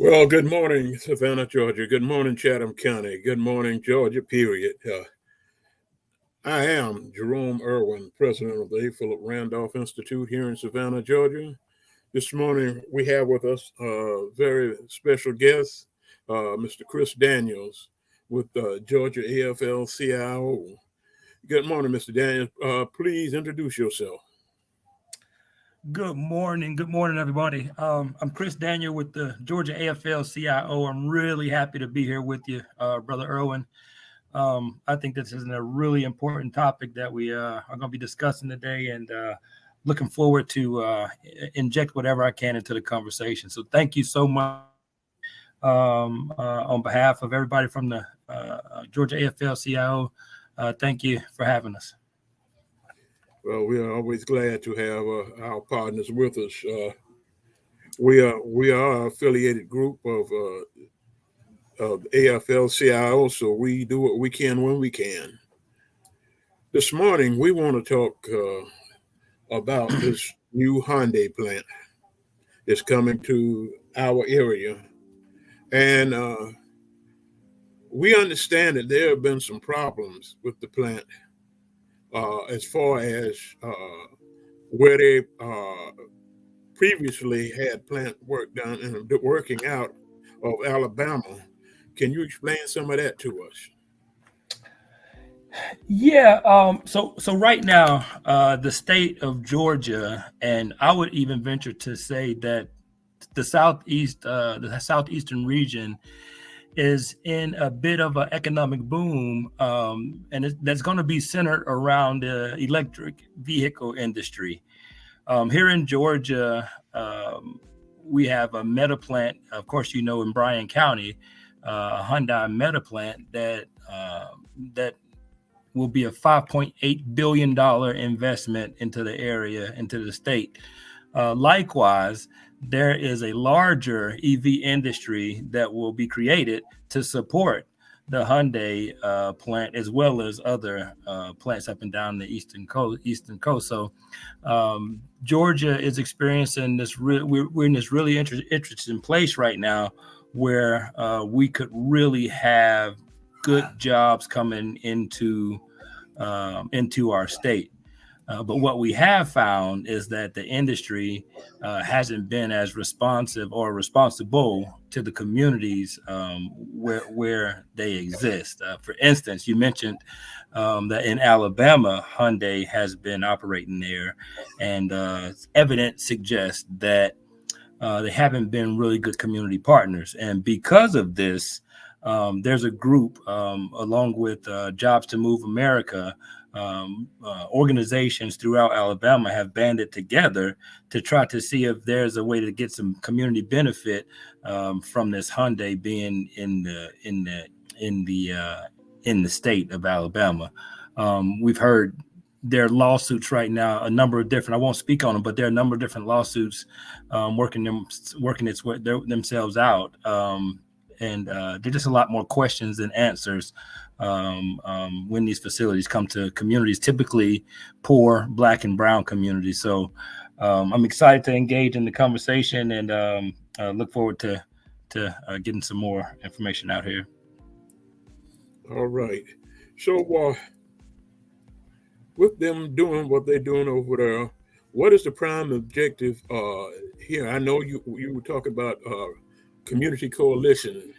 Well, good morning, Savannah, Georgia. Good morning, Chatham County. Good morning, Georgia, period. I am Jerome Irwin, president of the A. Philip Randolph Institute here in Savannah, Georgia. This morning, we have with us a very special guest, Mr. Chris Daniels with Georgia AFL-CIO. Good morning, Mr. Daniels. Please introduce yourself. Good morning. Good morning, everybody. I'm Chris Daniel with the Georgia AFL-CIO. I'm really happy to be here with you, Brother Irwin. I think this is a really important topic that we are going to be discussing today, and looking forward to inject whatever I can into the conversation. So thank you so much on behalf of everybody from the Georgia AFL-CIO. Thank you for having us. Well, we are always glad to have our partners with us. We are an affiliated group of AFL-CIO, so we do what we can when we can. This morning, we want to talk about this new Hyundai plant that's coming to our area, and we understand that there have been some problems with the plant as far as where they previously had plant work done and working out of Alabama. Can you explain some of that to us? Yeah. So right now, the state of Georgia, and I would even venture to say that the southeastern region is in a bit of an economic boom, and that's going to be centered around the electric vehicle industry. Here in Georgia, we have a meta plant, of course, in Bryan County, a Hyundai meta plant that will be a $5.8 billion investment into the area, into the state. Likewise, there is a larger EV industry that will be created to support the Hyundai plant, as well as other plants up and down the eastern coast. So Georgia is experiencing this. We're in this really interesting place right now, where we could really have good jobs coming into our state. But what we have found is that the industry hasn't been as responsive or responsible to the communities where they exist. For instance, you mentioned that in Alabama, Hyundai has been operating there, and evidence suggests that they haven't been really good community partners. And because of this, there's a group, along with Jobs to Move America, organizations throughout Alabama have banded together to try to see if there's a way to get some community benefit from this Hyundai being in the state of Alabama. We've heard there are lawsuits right now, a number of different. I won't speak on them, but there are a number of different lawsuits working themselves out. And there's just a lot more questions than answers when these facilities come to communities, typically poor Black and Brown communities. So I'm excited to engage in the conversation, and look forward to getting some more information out here. All right. So with them doing what they're doing over there, what is the prime objective here? I know you were talking about community coalition.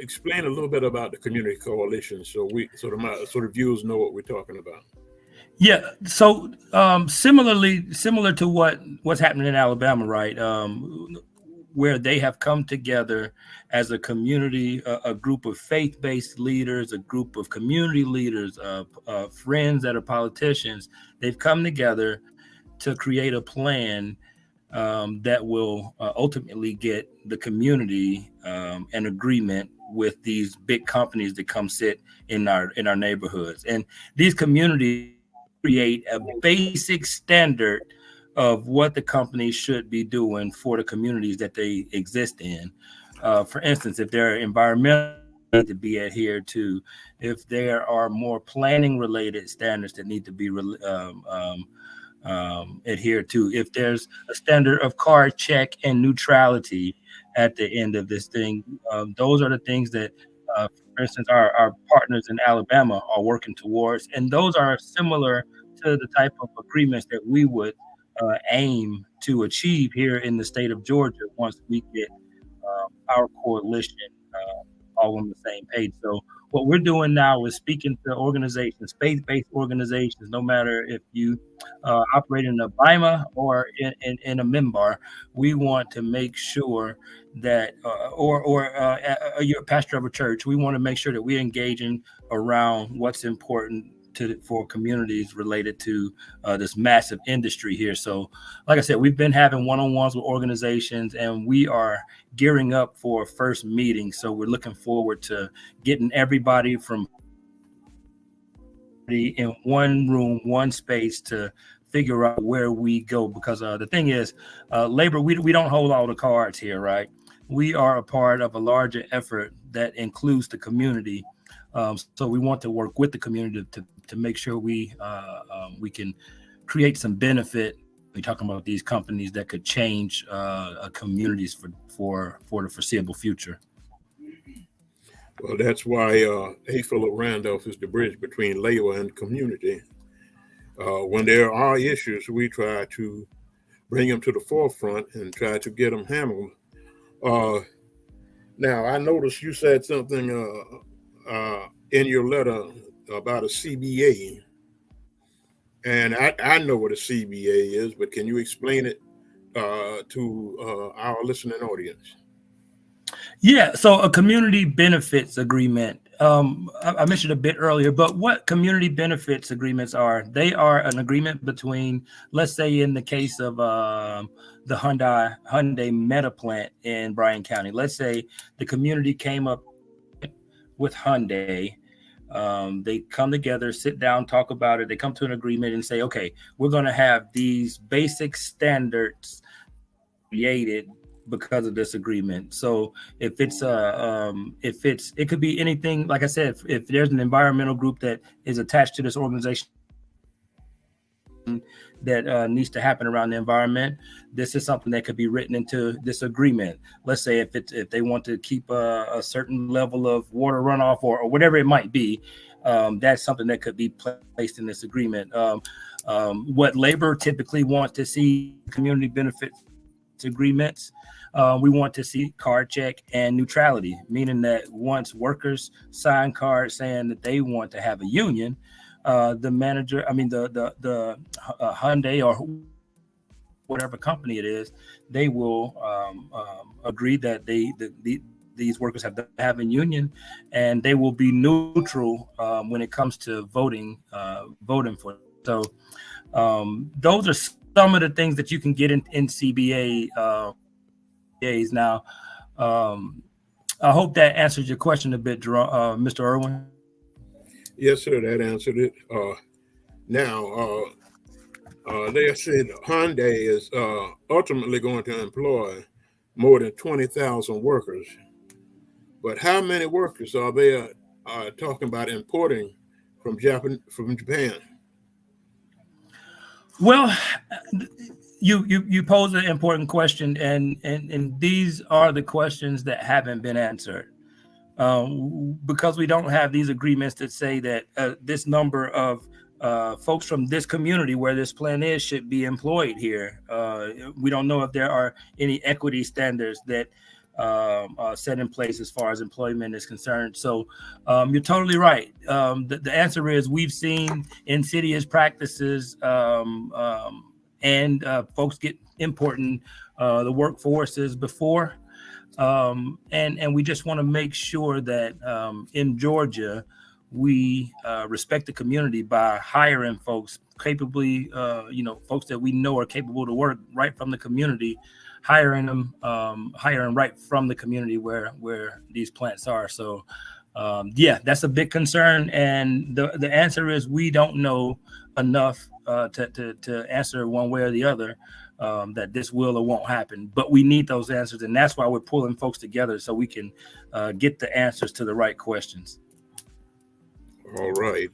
Explain a little bit about the community coalition, so my viewers know what we're talking about. Yeah. So similar to what's happening in Alabama, right? Where they have come together as a community, a group of faith-based leaders, a group of community leaders, friends that are politicians. They've come together to create a plan that will ultimately get the community an agreement with these big companies that come sit in our neighborhoods. And these communities create a basic standard of what the companies should be doing for the communities that they exist in. For instance, if there are environmental need to be adhered to, if there are more planning related standards that need to be adhere to. If there's a standard of card check and neutrality at the end of this thing, those are the things that, for instance, our partners in Alabama are working towards, and those are similar to the type of agreements that we would aim to achieve here in the state of Georgia once we get our coalition all on the same page. So what we're doing now is speaking to organizations, faith-based organizations, no matter if you operate in a BIMA or in a MIMBAR. We want to make sure that, you're a pastor of a church, we want to make sure that we're engaging around what's important for communities related to this massive industry here. So, like I said, we've been having one-on-ones with organizations, and we are gearing up for a first meeting. So we're looking forward to getting everybody from in one room, one space to figure out where we go. Because the thing is, labor, we don't hold all the cards here, right? We are a part of a larger effort that includes the community. So we want to work with the community to make sure we can create some benefit. We're talking about these companies that could change communities for the foreseeable future. Well, that's why A. Philip Randolph is the bridge between labor and community. When there are issues, we try to bring them to the forefront and try to get them handled. Now, I noticed you said something in your letter about a CBA, and I know what a CBA is, but can you explain it to our listening audience? Yeah, so a community benefits agreement. I mentioned a bit earlier, but what community benefits agreements are? They are an agreement between, let's say, in the case of the Hyundai Meta plant in Bryan County. Let's say the community came up with Hyundai. They come together, sit down, talk about it. They come to an agreement and say, okay, we're going to have these basic standards created because of this agreement. So if it could be anything, like I said, if there's an environmental group that is attached to this organization that needs to happen around the environment, this is something that could be written into this agreement. Let's say if they want to keep a certain level of water runoff or whatever it might be, that's something that could be placed in this agreement. What labor typically wants to see community benefits agreements, we want to see card check and neutrality, meaning that once workers sign cards saying that they want to have a union, the manager, the Hyundai or whatever company it is, they will agree that these workers have to have a union, and they will be neutral when it comes to voting for it. So those are some of the things that you can get in CBA days. Now, I hope that answers your question a bit, Mr. Irwin. Yes, sir, that answered it. Now, they said Hyundai is ultimately going to employ more than 20,000 workers. But how many workers are they talking about importing from Japan? Well, you pose an important question, and these are the questions that haven't been answered. Because we don't have these agreements that say that this number of folks from this community where this plant is should be employed here. We don't know if there are any equity standards that set in place as far as employment is concerned. So you're totally right. The answer is we've seen insidious practices and folks get important the workforces before. And we just want to make sure that in Georgia, we respect the community by hiring folks capably, folks that we know are capable to work right from the community, hiring right from the community where these plants are. So, yeah, that's a big concern. And the answer is we don't know enough to answer one way or the other. That this will or won't happen, but we need those answers, and that's why we're pulling folks together so we can get the answers to the right questions. All right.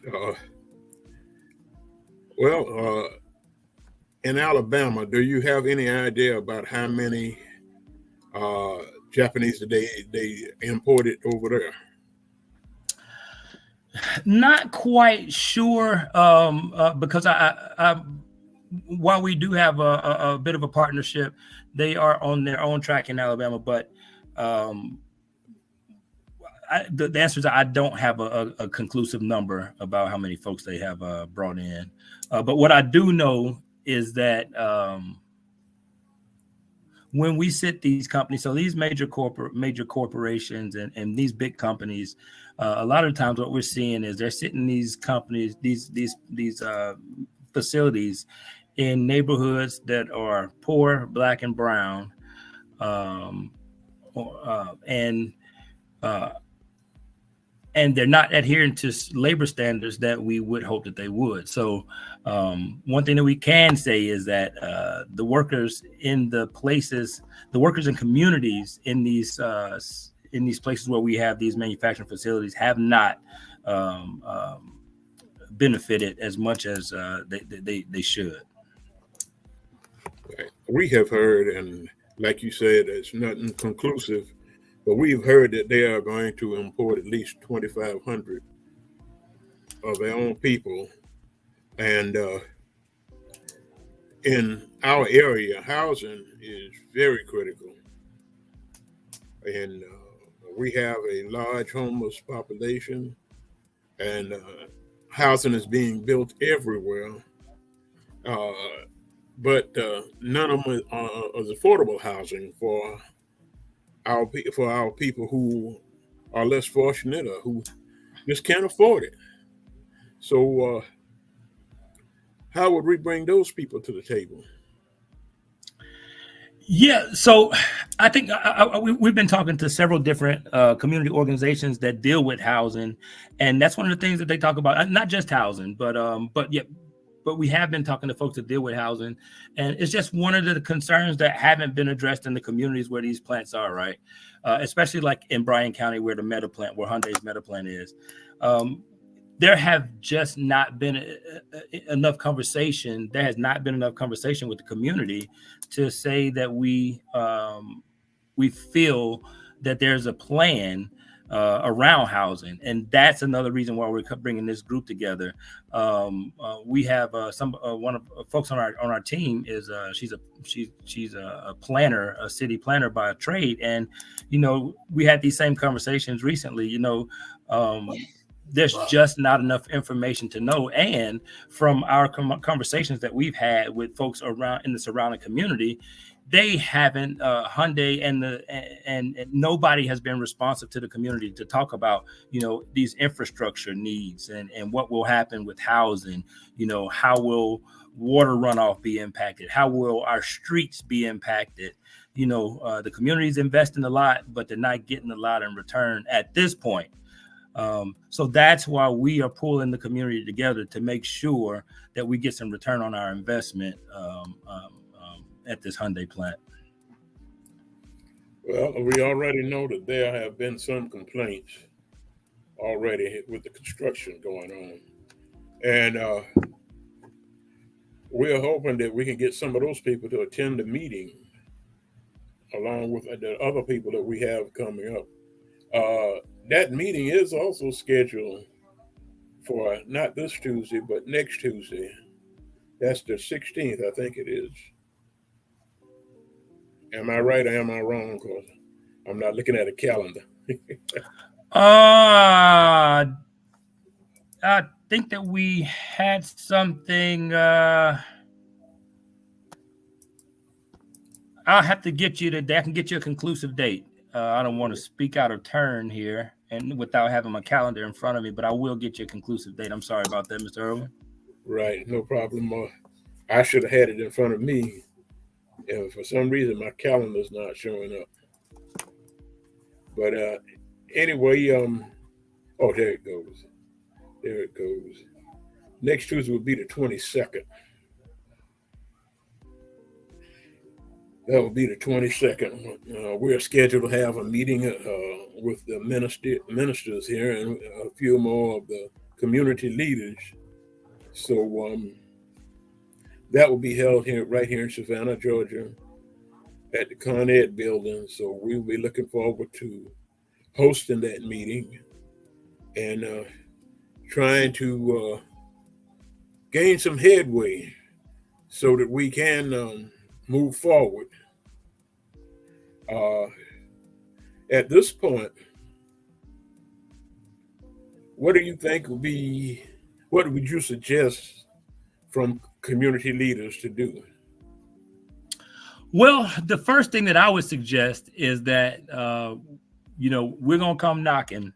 in Alabama, do you have any idea about how many Japanese they imported over there? Not quite sure, because I while we do have a bit of a partnership, they are on their own track in Alabama. But the answer is I don't have a conclusive number about how many folks they have brought in. But what I do know is that when we sit these companies, so these major corporations and these big companies, a lot of times what we're seeing is they're sitting these companies, these facilities in neighborhoods that are poor, Black and brown, um, and they're not adhering to labor standards that we would hope that they would. So one thing that we can say is that the workers in the places, the workers in communities in these places where we have these manufacturing facilities have not benefited as much as they should. We have heard, and like you said, it's nothing conclusive, but we've heard that they are going to import at least 2,500 of their own people. And in our area, housing is very critical. And we have a large homeless population, and housing is being built everywhere. Uh, but none of them is affordable housing for our people who are less fortunate or who just can't afford it. So how would we bring those people to the table? Yeah, so I think we've been talking to several different community organizations that deal with housing, and that's one of the things that they talk about. Not just housing, but we have been talking to folks that deal with housing, and it's just one of the concerns that haven't been addressed in the communities where these plants are, right? Especially like in Bryan County, where the Meta plant, where Hyundai's Meta plant is. There have just not been enough conversation. There has not been enough conversation with the community to say that we feel that there's a plan around housing, and that's another reason why we're bringing this group together. We have one of folks on our team is she's a planner, a city planner by trade, and we had these same conversations recently. There's just not enough information to know. And from our conversations that we've had with folks around in the surrounding community, they haven't Hyundai and nobody has been responsive to the community to talk about these infrastructure needs and what will happen with housing. How will water runoff be impacted? How will our streets be impacted? The community's investing a lot, but they're not getting a lot in return at this point. So that's why we are pulling the community together to make sure that we get some return on our investment at this Hyundai plant. Well, we already know that there have been some complaints already with the construction going on. And we're hoping that we can get some of those people to attend the meeting along with the other people that we have coming up. That meeting is also scheduled for not this Tuesday, but next Tuesday. That's the 16th, I think it is. Am I right or am I wrong? Because I'm not looking at a calendar. I think that we had something. I'll have to get you I can get you a conclusive date. I don't want to speak out of turn here and without having my calendar in front of me, but I will get you a conclusive date. I'm sorry about that, Mr. Irwin. Right, no problem. I should have had it in front of me. And for some reason, my calendar's not showing up. But anyway, oh, there it goes. There it goes. Next Tuesday will be the 22nd. That will be the 22nd. We're scheduled to have a meeting with the ministers here and a few more of the community leaders. So That will be held here, right here in Savannah, Georgia, at the Con Ed building. So we'll be looking forward to hosting that meeting and trying to gain some headway so that we can move forward. Uh, at this point, what do you think would be, what would you suggest from community leaders to do? Well, the first thing that I would suggest is that we're gonna come knocking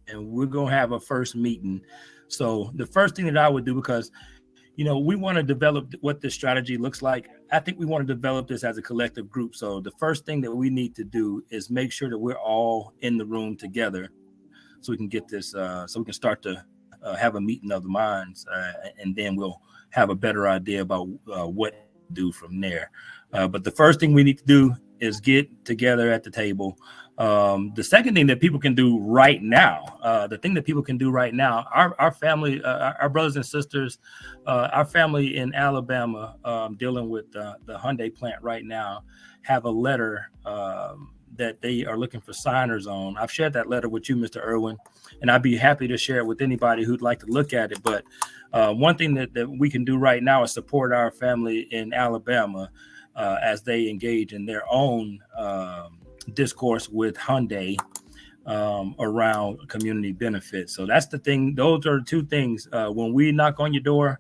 and we're gonna have a first meeting. So the first thing that I would do, because we want to develop what this strategy looks like. I think we want to develop this as a collective group. So the first thing that we need to do is make sure that we're all in the room together, so we can get this, so we can start to have a meeting of the minds, and then we'll have a better idea about what to do from there. But the first thing we need to do is get together at the table. The second thing that people can do right now, our family, our brothers and sisters, our family in Alabama, dealing with the Hyundai plant right now, have a letter that they are looking for signers on. I've shared that letter with you, Mr. Irwin, and I'd be happy to share it with anybody who'd like to look at it. But one thing that we can do right now is support our family in Alabama as they engage in their own discourse with Hyundai around community benefits. So that's the thing. Those are the two things. When we knock on your door,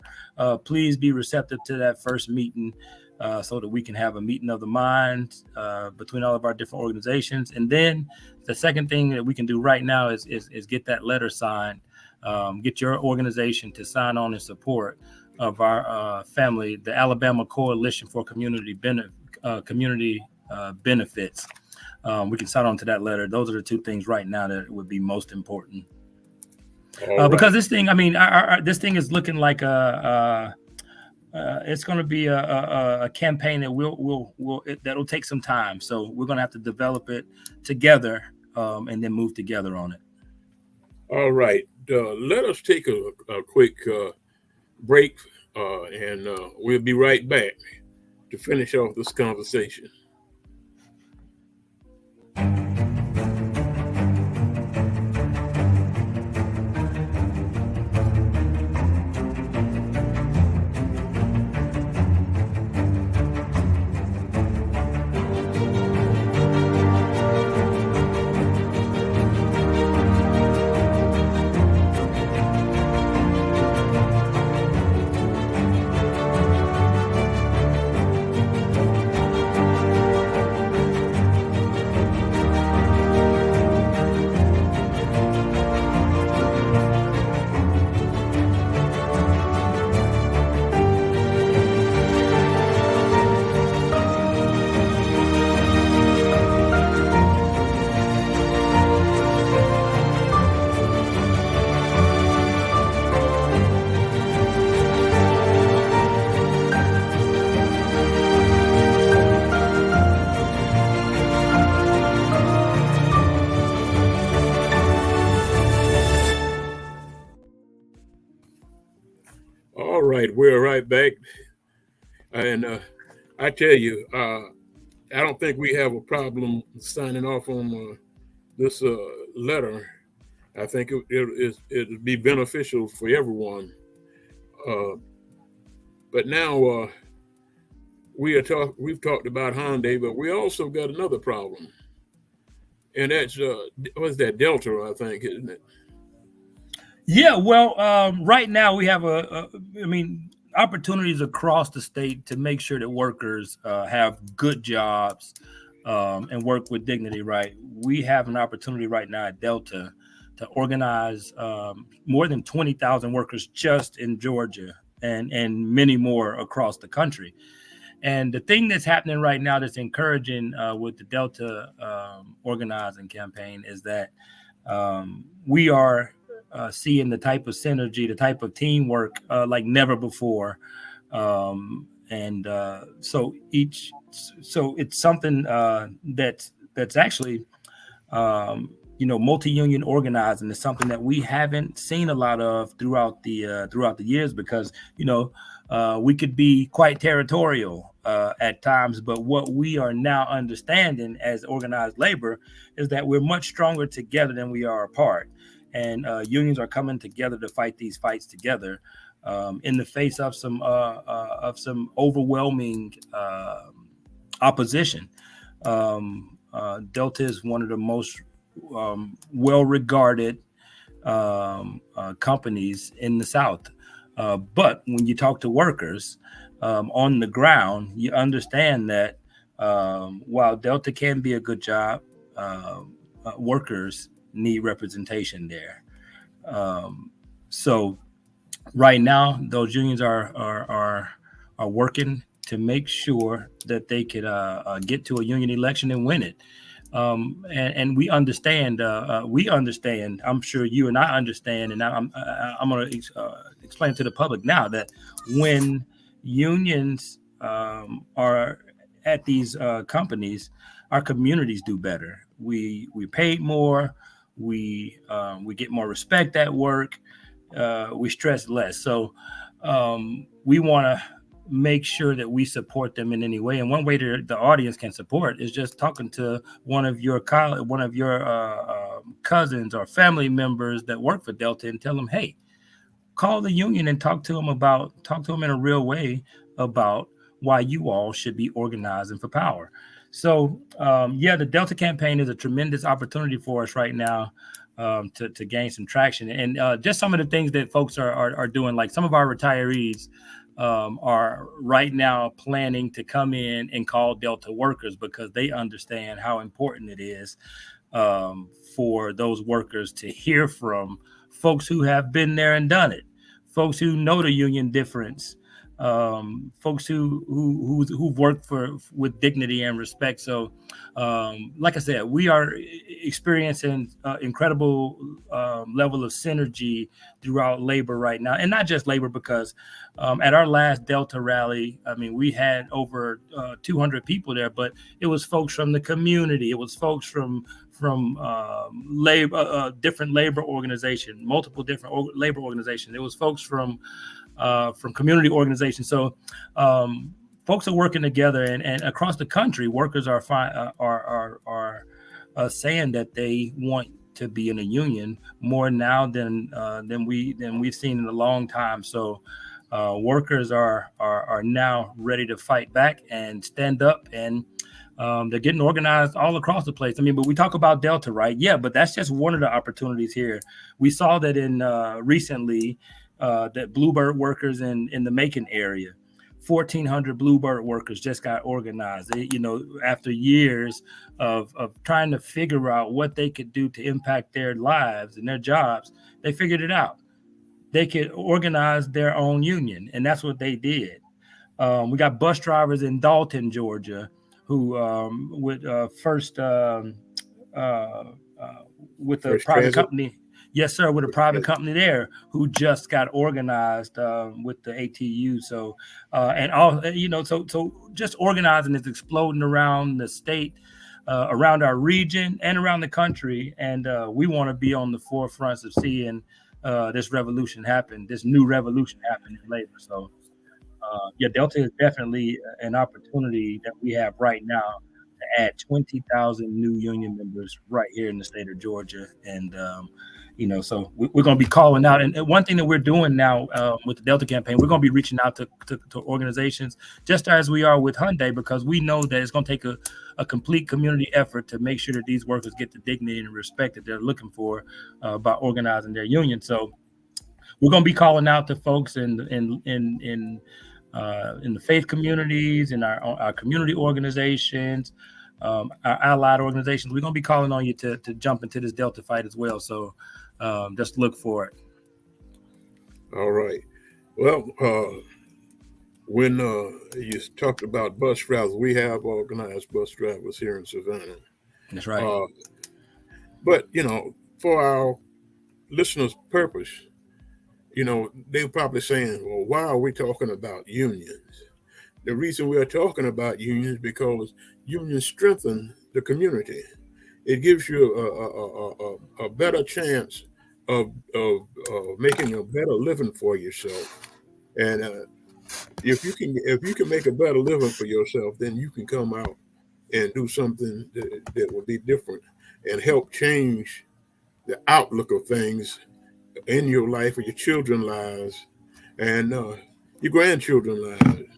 please be receptive to that first meeting, so that we can have a meeting of the minds between all of our different organizations. And then the second thing that we can do right now is get that letter signed, get your organization to sign on in support of our family, the Alabama Coalition for Community Benefits. We can sign on to that letter. Those are the two things right now that would be most important. Because this thing, this thing is looking like it's going to be a campaign that that'll take some time. So we're going to have to develop it together, and then move together on it. All right. Let us take a quick break, and we'll be right back to finish off this conversation. All right, we're right back. And I tell you, I don't think we have a problem signing off on this letter. I think it'll be beneficial for everyone. Uh, but now we've talked about Hyundai, but we also got another problem, and that's what's that, Delta, I think, isn't it? Yeah, well, right now we have opportunities across the state to make sure that workers have good jobs, and work with dignity. Right, we have an opportunity right now at Delta to organize more than 20,000 workers just in Georgia, and many more across the country. And the thing that's happening right now that's encouraging with the Delta organizing campaign is that we are seeing the type of synergy, the type of teamwork like never before. And so it's something that's actually multi-union organizing is something that we haven't seen a lot of throughout the years, because we could be quite territorial at times, but what we are now understanding as organized labor is that we're much stronger together than we are apart, and unions are coming together to fight these fights together in the face of some overwhelming opposition. Delta is one of the most well-regarded companies in the South. But when you talk to workers on the ground, you understand that while Delta can be a good job, workers need representation there. So right now, those unions are working to make sure that they could get to a union election and win it. And we understand. I'm sure you and I understand, and I'm going to explain to the public now that when unions are at these companies, our communities do better. We pay more. We get more respect at work. We stress less. So we want to make sure that we support them in any way. And one way the audience can support is just talking to one of your cousins or family members that work for Delta and tell them, hey, call the union and talk to them in a real way about why you all should be organizing for power. So the Delta campaign is a tremendous opportunity for us right now to gain some traction. And just some of the things that folks are doing, like some of our retirees are right now planning to come in and call Delta workers, because they understand how important it is for those workers to hear from folks who have been there and done it, folks who know the union difference, folks who've worked with dignity and respect. So, like I said, we are experiencing incredible level of synergy throughout labor right now, and not just labor, because at our last Delta rally, I mean, we had over 200 people there, but it was folks from the community, it was folks from labor, different labor organization, multiple different labor organizations. It was folks from community organizations. So folks are working together, and across the country, workers are saying that they want to be in a union more now than we've seen in a long time. So workers are now ready to fight back and stand up, and they're getting organized all across the place. I mean, but we talk about Delta, right? Yeah, but that's just one of the opportunities here. We saw that in recently that Bluebird workers in the Macon area, 1,400 Bluebird workers just got organized. After years of trying to figure out what they could do to impact their lives and their jobs, they figured it out. They could organize their own union, and that's what they did. We got bus drivers in Dalton, Georgia, who with first with a private company. Yes, sir, with a private company there, who just got organized with the ATU. So so just organizing is exploding around the state, around our region, and around the country. And we want to be on the forefronts of seeing this revolution happen, this new revolution happen in labor. So Delta is definitely an opportunity that we have right now to add 20,000 new union members right here in the state of Georgia. And so we're going to be calling out. And one thing that we're doing now with the Delta campaign, we're going to be reaching out to organizations, just as we are with Hyundai, because we know that it's going to take a complete community effort to make sure that these workers get the dignity and respect that they're looking for by organizing their union. So we're going to be calling out to folks in the faith communities, in our community organizations, our allied organizations. We're going to be calling on you to jump into this Delta fight as well. So just look for it. All right. Well, when you talked about bus drivers, we have organized bus drivers here in Savannah. That's right. But, for our listeners' purpose, they're probably saying, well, why are we talking about unions? The reason we're talking about unions is because unions strengthen the community. it gives you a better chance of making a better living for yourself. And if you can make a better living for yourself, then you can come out and do something that will be different and help change the outlook of things in your life or your children's lives and your grandchildren's lives.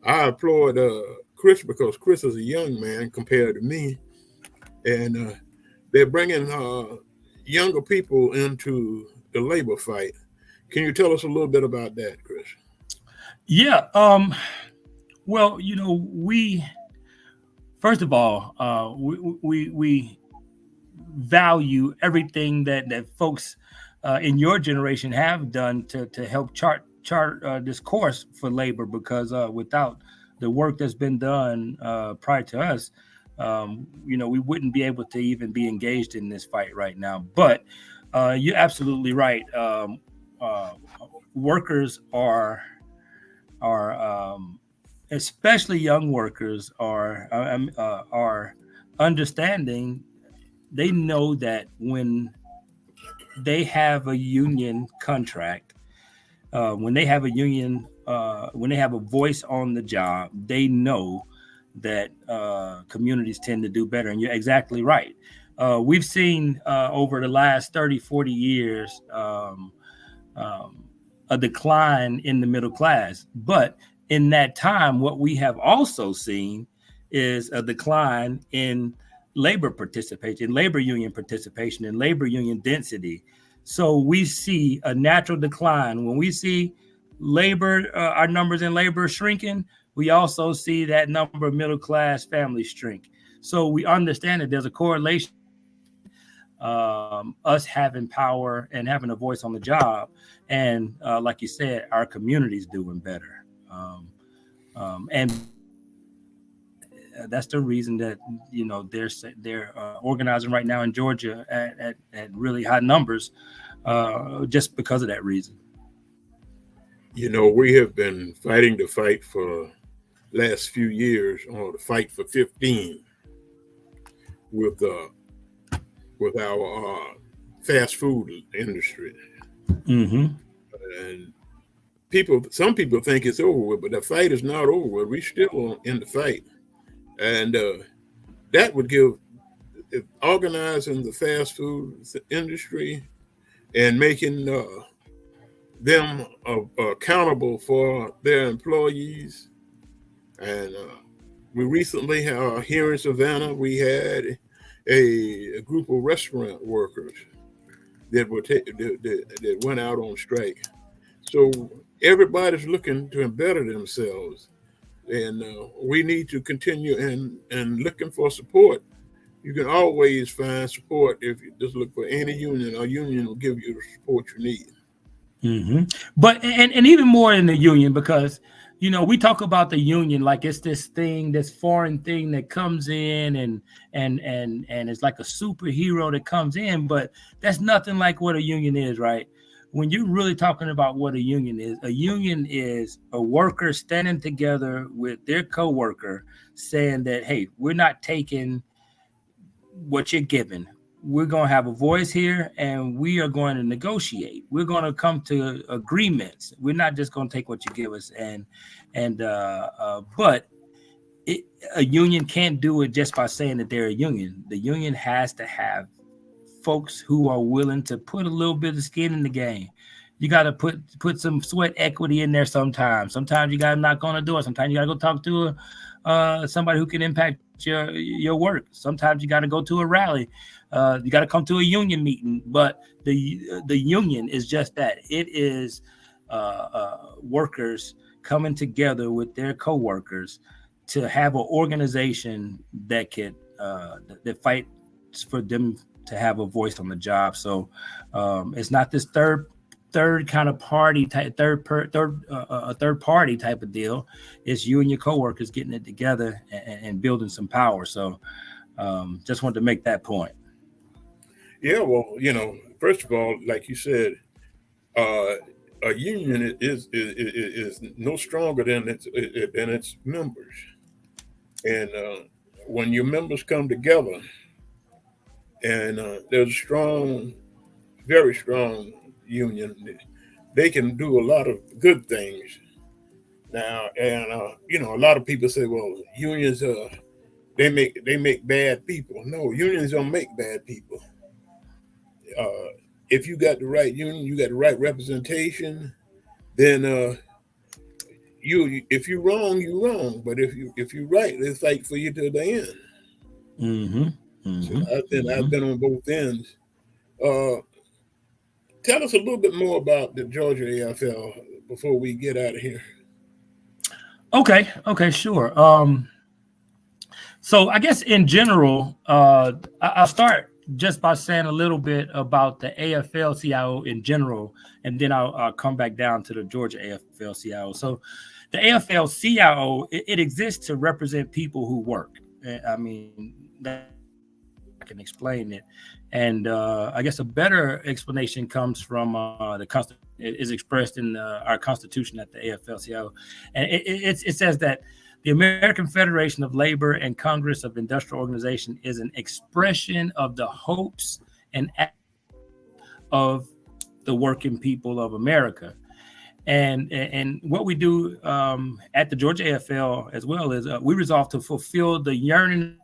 I applaud Chris because Chris is a young man compared to me, and they're bringing younger people into the labor fight. Can you tell us a little bit about that, Chris? Yeah. Well, we first of all, we value everything that folks in your generation have done to help chart this course for labor, because without the work that's been done prior to us, we wouldn't be able to even be engaged in this fight right now. But you're absolutely right. Uh, Workers are especially young workers are understanding. They know that when they have a union contract, when they have a union, when they have a voice on the job, they know that communities tend to do better. And you're exactly right. We've seen over the last 30, 40 years um, a decline in the middle class. But in that time, what we have also seen is a decline in labor participation, labor union participation, and labor union density. So we see a natural decline. When we see our numbers in labor shrinking, we also see that number of middle class families shrink. So we understand that there's a correlation between us having power and having a voice on the job, and like you said, our communities doing better. And that's the reason that they're organizing right now in Georgia at really high numbers, just because of that reason. We have been fighting the fight for last few years, or the fight for 15, with our fast food industry. Mm-hmm. And some people think it's over with, but the fight is not over with. We still in the fight, and that would give organizing the fast food industry and making them accountable for their employees. And we recently, here in Savannah, we had a group of restaurant workers that went out on strike. So everybody's looking to better themselves, and we need to continue and looking for support. You can always find support if you just look for any union. A union will give you the support you need. Mm-hmm. But and even more in the union, because we talk about the union like it's this thing, this foreign thing that comes in and it's like a superhero that comes in, but that's nothing like what a union is, right? When you're really talking about what a union is a worker standing together with their coworker, saying that, hey, we're not taking what you're given. We're going to have a voice here, and we are going to negotiate. We're going to come to agreements. We're not just going to take what you give us. But a union can't do it just by saying that they're a union. The union has to have folks who are willing to put a little bit of skin in the game. You got to put some sweat equity in there sometimes. Sometimes you got to knock on a door. Sometimes you got to go talk to somebody who can impact your work. Sometimes you got to go to a rally. You got to come to a union meeting. But the union is just that. It is workers coming together with their coworkers to have an organization that could that fights for them to have a voice on the job. So it's not this third kind of party type, a third party type of deal. It's you and your coworkers getting it together and building some power. So just wanted to make that point. Yeah, well, first of all, like you said, uh, a union is no stronger than its members, and when your members come together, and there's a strong, very strong union. They can do a lot of good things now, and a lot of people say, well, unions they make bad people. No, unions don't make bad people. Uh, if you got the right union, you got the right representation, then you if you're wrong, you're wrong. But if you're right, they fight for you to the end. Mm-hmm. So Mm-hmm. I've Mm-hmm. been on both ends. Uh, Tell us a little bit more about the Georgia AFL before we get out of here. Okay. Okay. Sure. So I guess in general, I'll start just by saying a little bit about the AFL-CIO in general, and then I'll come back down to the Georgia AFL-CIO. So the AFL-CIO, it exists to represent people who work. I mean, I can explain it. And I guess a better explanation comes from the Constitution. It is expressed in our Constitution at the AFL-CIO. And it says that the American Federation of Labor and Congress of Industrial Organization is an expression of the hopes and of the working people of America. And what we do at the Georgia AFL as well is we resolve to fulfill the yearning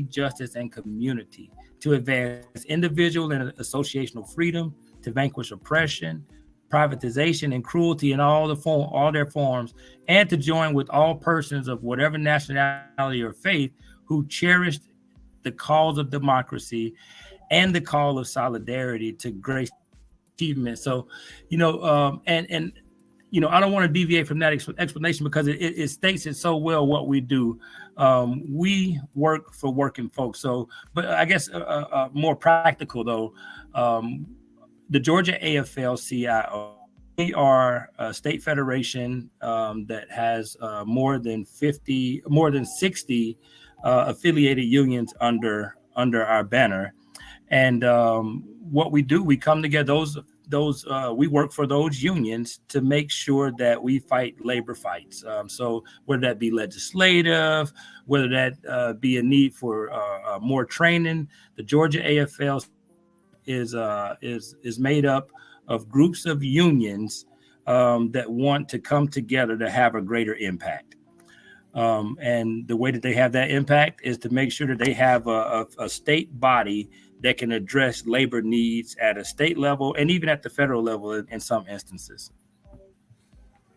justice and community, to advance individual and associational freedom, to vanquish oppression, privatization, and cruelty in all their forms, and to join with all persons of whatever nationality or faith who cherished the cause of democracy and the call of solidarity to great achievement. So, and I don't want to deviate from that explanation because it states it so well what we do. We work for working folks. So, but I guess more practical though, the Georgia AFL-CIO, we are a state federation that has more than 60 affiliated unions under our banner. And what we do, we come together. We work for those unions to make sure that we fight labor fights. So whether that be legislative, whether that be a need for more training, the Georgia AFL is made up of groups of unions that want to come together to have a greater impact. And the way that they have that impact is to make sure that they have a state body that can address labor needs at a state level and even at the federal level in some instances.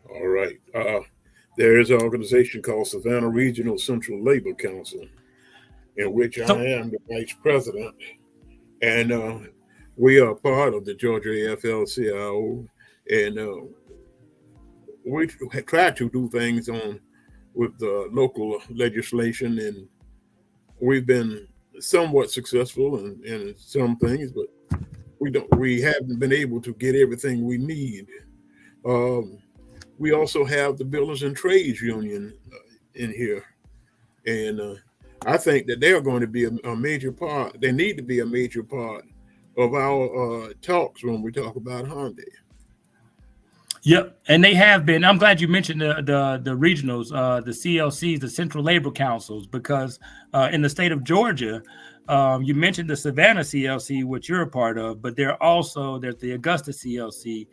All right. There is an organization called Savannah Regional Central Labor Council, in which I So, am the vice president, and we are part of the Georgia AFL-CIO, and we try to do things on with the local legislation, and we've been somewhat successful in some things, but we haven't been able to get everything we need. Um, we also have the Builders and Trades Union in here, and I think that they are going to be a major part. They need to be a major part of our talks when we talk about Hyundai. yep, and they have been. I'm glad you mentioned the regionals, the CLCs, the Central Labor Councils, because in the state of Georgia, you mentioned the Savannah CLC, which you're a part of, but there's the Augusta CLC.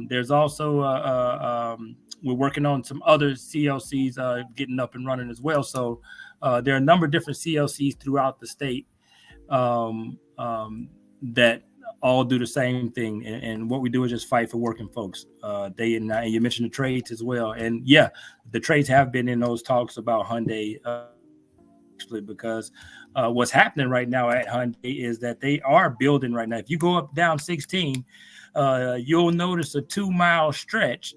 There's also we're working on some other CLCs getting up and running as well. So there are a number of different CLCs throughout the state that all do the same thing. And what we do is just fight for working folks day and night. And you mentioned the trades as well. And yeah, the trades have been in those talks about Hyundai actually, because what's happening right now at Hyundai is that they are building right now. If you go up down 16, you'll notice a 2-mile stretch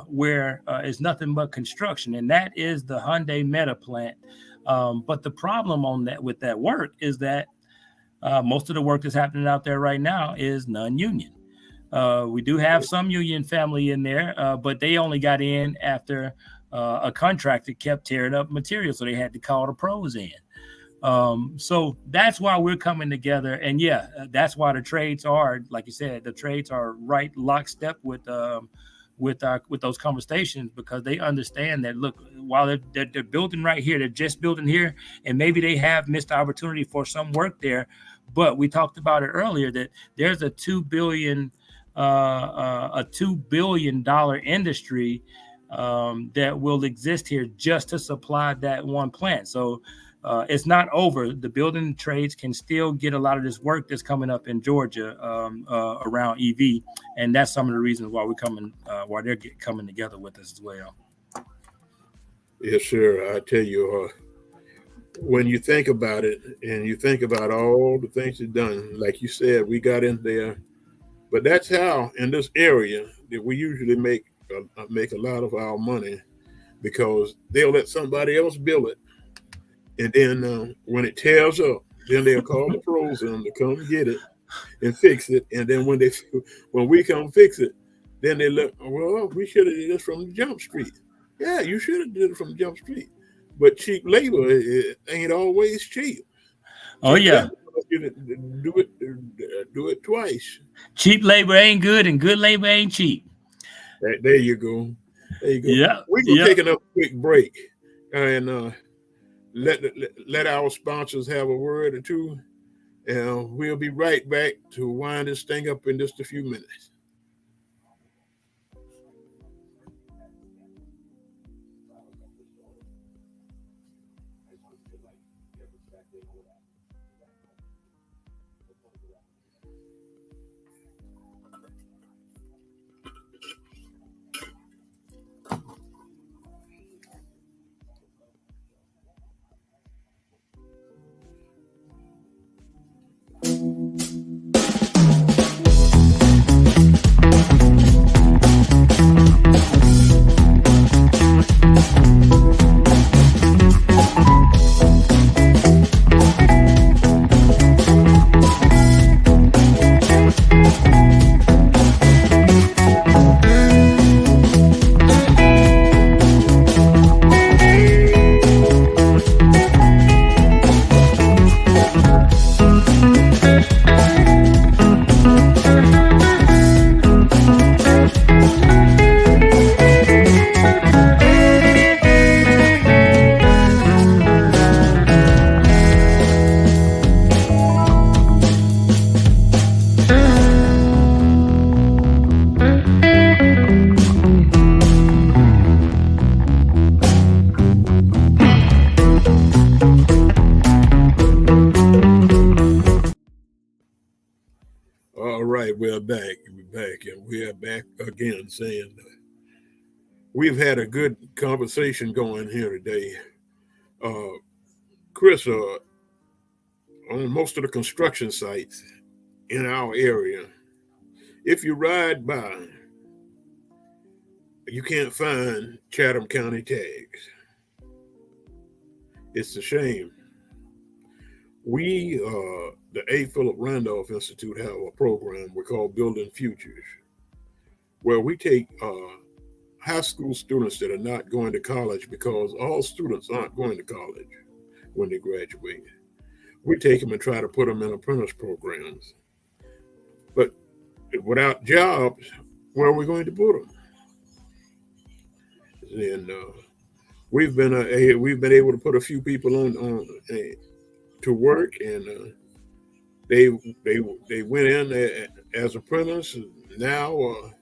where it's nothing but construction, and that is the Hyundai Meta plant. But the problem with that work is that most of the work that's happening out there right now is non-union. We do have some union family in there, but they only got in after a contractor kept tearing up material, so they had to call the pros in. So that's why we're coming together, and yeah, that's why the trades are, like you said, the trades are right lockstep with with those conversations, because they understand that, look, while they're building right here, they're just building here, and maybe they have missed the opportunity for some work there, but we talked about it earlier that there's a $2 billion industry that will exist here just to supply that one plant. So it's not over. The building trades can still get a lot of this work that's coming up in Georgia around EV, and that's some of the reasons why why they're coming together with us as well. Yes, sir. I tell you, when you think about it, and you think about all the things you've done, like you said, we got in there, but that's how in this area that we usually make a lot of our money, because they'll let somebody else build it. And then when it tears up, then they'll call the pros in to come get it and fix it. And then when we come fix it, then they look, well, we should have did this from Jump Street. Yeah, you should have did it from Jump Street. But cheap labor ain't always cheap. Oh yeah, do it twice. Cheap labor ain't good, and good labor ain't cheap. There you go. There you go. Yeah, We're gonna take another quick break and let our sponsors have a word or two, and we'll be right back to wind this thing up in just a few minutes. All right, we're back. And we're back again saying we've had a good conversation going here today. Uh, Chris, on most of the construction sites in our area, if you ride by, you can't find Chatham County tags. It's a shame. We, the A. Philip Randolph Institute, have a program we call Building Futures, where we take high school students that are not going to college, because all students aren't going to college when they graduate. We take them and try to put them in apprentice programs. But without jobs, where are we going to put them? And we've been able to put a few people on to work, and they went in as apprentices. Now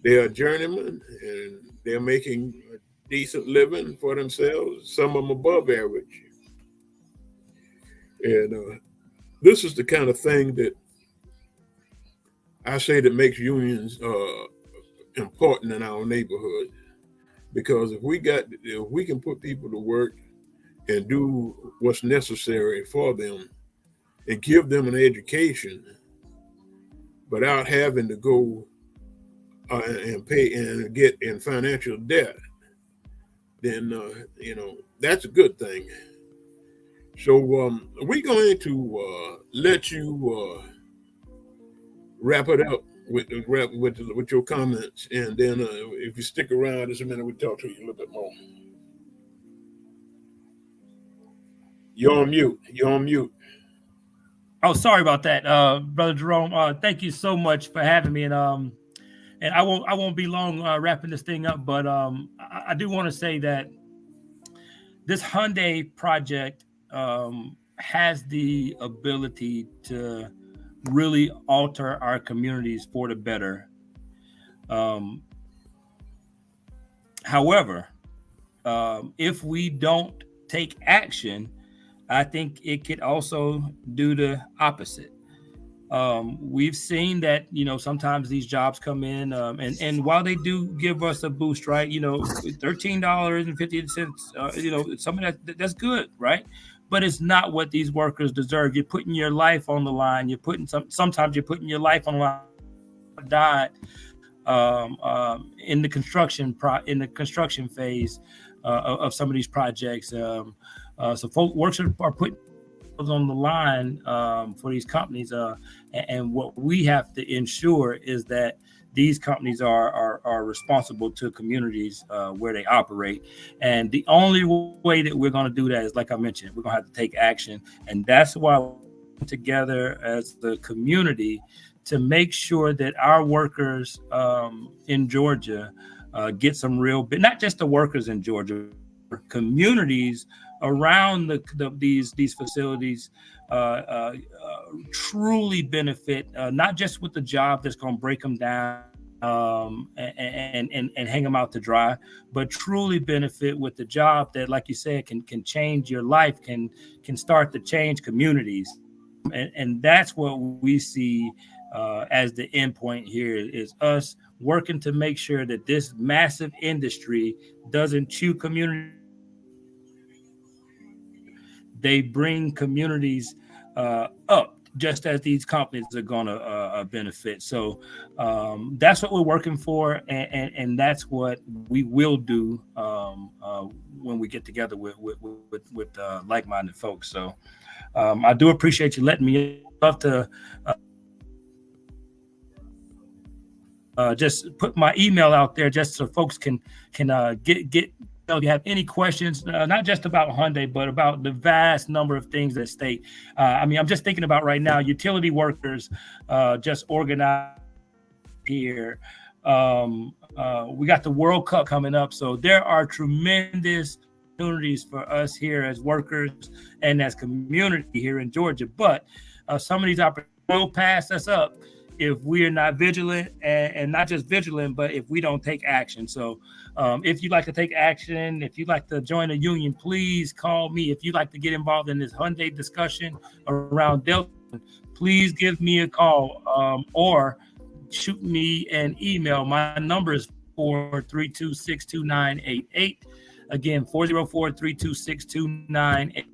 they are journeymen, and they're making a decent living for themselves. Some of them above average. And this is the kind of thing that I say that makes unions important in our neighborhood. Because if we can put people to work and do what's necessary for them and give them an education without having to go and pay and get in financial debt, then that's a good thing. So we're going to let you wrap it up with your comments, and then if you stick around just a minute, we'll talk to you a little bit more. You're on mute. Oh, sorry about that, Brother Jerome. Thank you so much for having me. And and I won't be long wrapping this thing up, but I do want to say that this Hyundai project has the ability to really alter our communities for the better. Um, However, if we don't take action, I think it could also do the opposite. We've seen that sometimes these jobs come in, and while they do give us a boost, right? $13.50. Some of that's good, right? But it's not what these workers deserve. You're putting your life on the line. Sometimes you're putting your life on the line. Died in the construction phase of some of these projects. So workers are putting on the line for these companies, and what we have to ensure is that these companies are responsible to communities where they operate. And the only way that we're going to do that is, like I mentioned, we're going to have to take action, and that's why we're together as the community to make sure that our workers in Georgia get some real, not just the workers in Georgia, communities around these facilities truly benefit, not just with the job that's going to break them down and hang them out to dry, but truly benefit with the job that, like you said, can change your life, can start to change communities. And that's what we see as the end point here, is us working to make sure that this massive industry doesn't chew community. They bring communities up, just as these companies are going to benefit. So that's what we're working for, and that's what we will do when we get together with like-minded folks. So I do appreciate you letting me love to just put my email out there, just so folks can get. If you have any questions, not just about Hyundai, but about the vast number of things that state. I'm just thinking about right now, utility workers just organized here. We got the World Cup coming up, so there are tremendous opportunities for us here as workers and as community here in Georgia. But some of these opportunities will pass us up if we're not vigilant, and not just vigilant, but if we don't take action. So if you'd like to take action, if you'd like to join a union, please call me. If you'd like to get involved in this Hyundai discussion around Delta, please give me a call or shoot me an email. My number is 432-629-88. Again, 404-326-2988.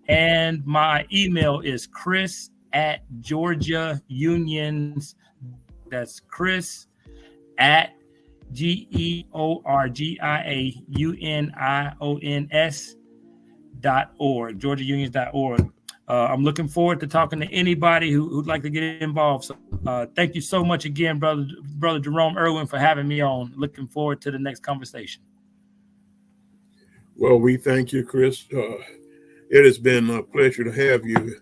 And my email is Chris@Georgia Unions. That's Chris at GeorgiaUnions.org, GeorgiaUnions.org. I'm looking forward to talking to anybody who'd like to get involved. So thank you so much again, brother Jerome Irwin, for having me on. Looking forward to the next conversation. Well, we thank you, Chris. It has been a pleasure to have you.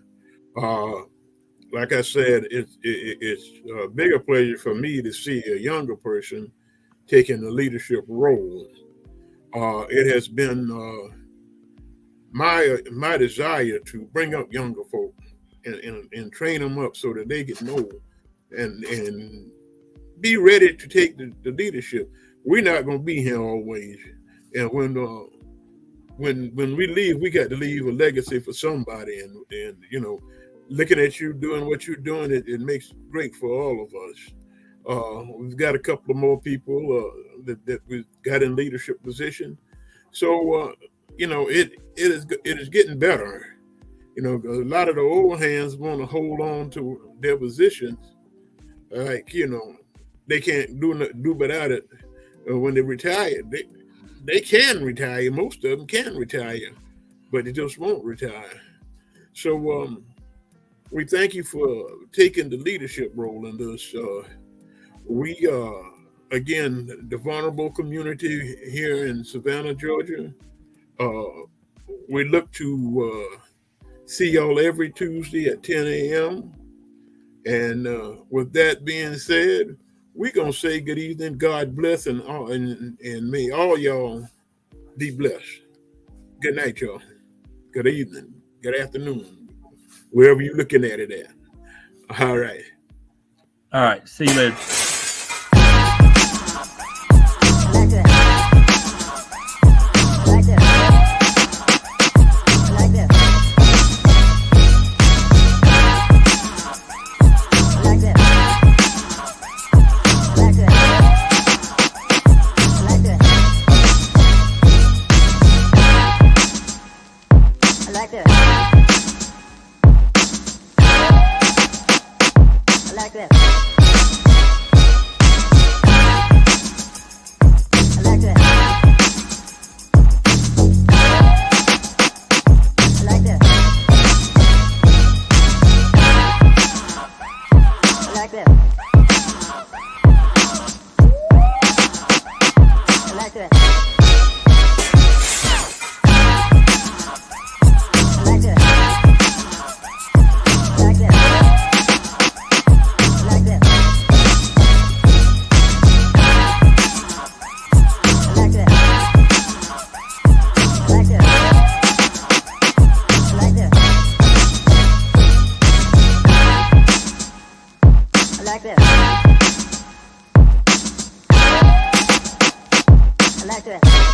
Like I said, it's a bigger pleasure for me to see a younger person taking the leadership role. It has been my desire to bring up younger folk and train them up so that they get know and be ready to take the leadership. We're not going to be here always, and when we leave, we got to leave a legacy for somebody. And looking at you doing what you're doing, it makes great for all of us. We've got a couple of more people that we've got in leadership position. So it is getting better. A lot of the old hands want to hold on to their positions, like they can't do without it. When they retire, they can retire. Most of them can retire, but they just won't retire. So we thank you for taking the leadership role in this. We again, the vulnerable community here in Savannah, Georgia. We look to see y'all every Tuesday at 10 a.m. And with that being said, we're gonna say good evening, God bless, and may all y'all be blessed. Good night, y'all. Good evening. Good afternoon. Wherever you're looking at it at. All right. All right. See you later. like that.